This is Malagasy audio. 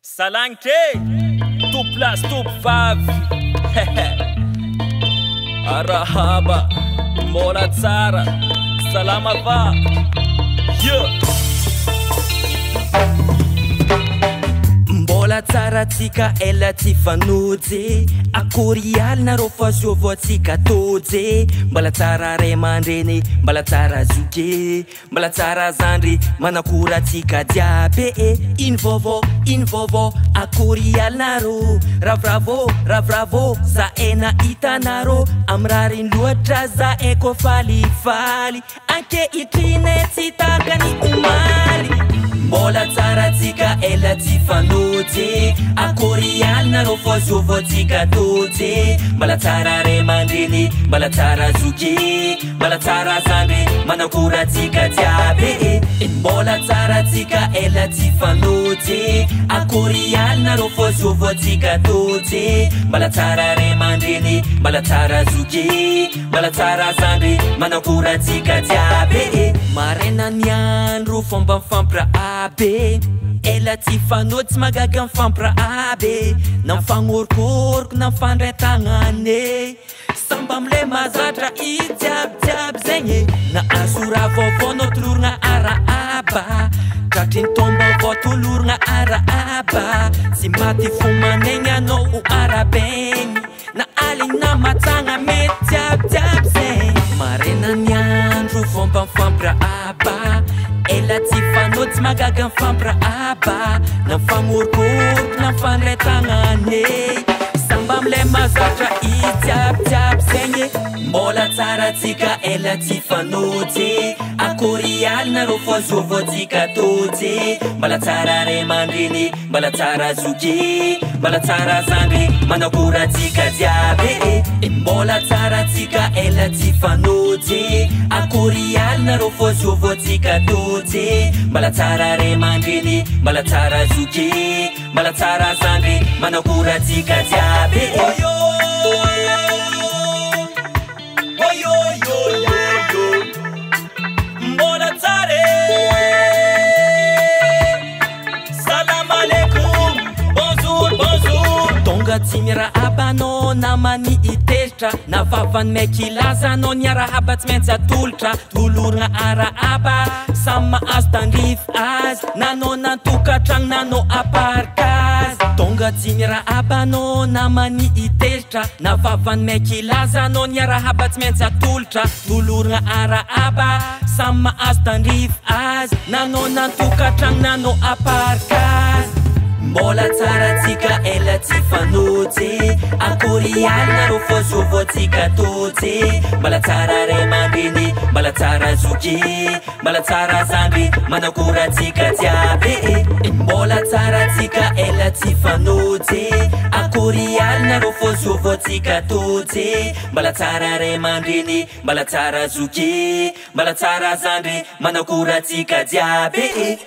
Salanke, top place, top vavy. Arahaba, mbola tsara, salama va. Mbola tsara tsika ela tsy fanojy, akory alina fa sovoatsika tojy. Mbola tsara ray aman-dreny, mbola tsara zoky, mbola tsara zandry manakora tsika jiaby. Iny vovô, akory alinarô, ravoravo, za ena hitanarô. Amrariny loatra za eko falifaly, anke itrine tsy takany omaly. Mbola tsara tsika ela tsy fanojy, akory alinarô fa sovoatsika tojy. Mbola tsara ray aman-dreny, mbola tsara zoky, mbola tsara zandry manakora tsika jiaby. Mbola tsara tsika ela tsy fanojy, akory alinarô fa sovoatsika tojy. Mbola tsara ray aman-dreny, mbola tsara zoky, mbola tsara zandry manakora tsika jiaby. Maraina ny andro fomba mifampiraabe, ela tsy fanojy tsy magaga mifampiraabe. Na mifagnorokôroko na mifandray-tagnane, samba amle mazatra ijiabijiaby zegny. Na asora vaovao no tolorogna araaba, tratriny tomba avao tolorogna araaba. Tsy maty fomanegny anao ho arabegny, na aligny na matsagna mety jiabijiaby zegny. Maraina ny andro fomba mifampirahaba, ela tsy fanojy tsy magaga mifampirahaba. Na mifagnorokôroko na mifandray-tagnane, samba amle mazatra ijiabijiaby zegny. Mbola tsara tsika ela tsy fanojy, akory alinarô fa sovoatsika tojy. Mbola tsara ray aman-dreny, mbola tsara zoky, mbola tsara zandry manakora tsika jiaby. Mbola tsara tsika ela tsy fanojy, akory alinarô fa sovoatsika tojy. Mbola tsara ray aman-dreny, mbola tsara zoky, mbola tsara zandry manakora tsika jiaby. Mbola tsara, salam aleikum, bonjour. Tonga tsy miarahaba anao namany itezitra, na vavany maiky laza anao niarahaba tsy maintsy atolotra. Tolorogna arahaba, samy mahazo tandrify azy, nanao nantokatragno nanao aparikazy. Tonga tsy miarahaba anao namany itezitra, na vavany maiky laza anao niarahaba tsy maintsy atolotra. Tolorogna arahaba, samy mahazo tandrify azy, nanao nantokatragno nanao aparikazy. Mbola tsara tsika ela tsy fanojy, akory alinarô fa sovoatsika tojy. Mbola tsara ray aman-dreny, mbola tsara zoky, mbola tsara zandry manakora tsika jiaby. Mbola tsara tsika ela tsy fanojy, akory alinarô fa sovoatsika tojy. Mbola tsara ray aman-dreny, mbola tsara zoky, mbola tsara zandry manakora tsika jiaby.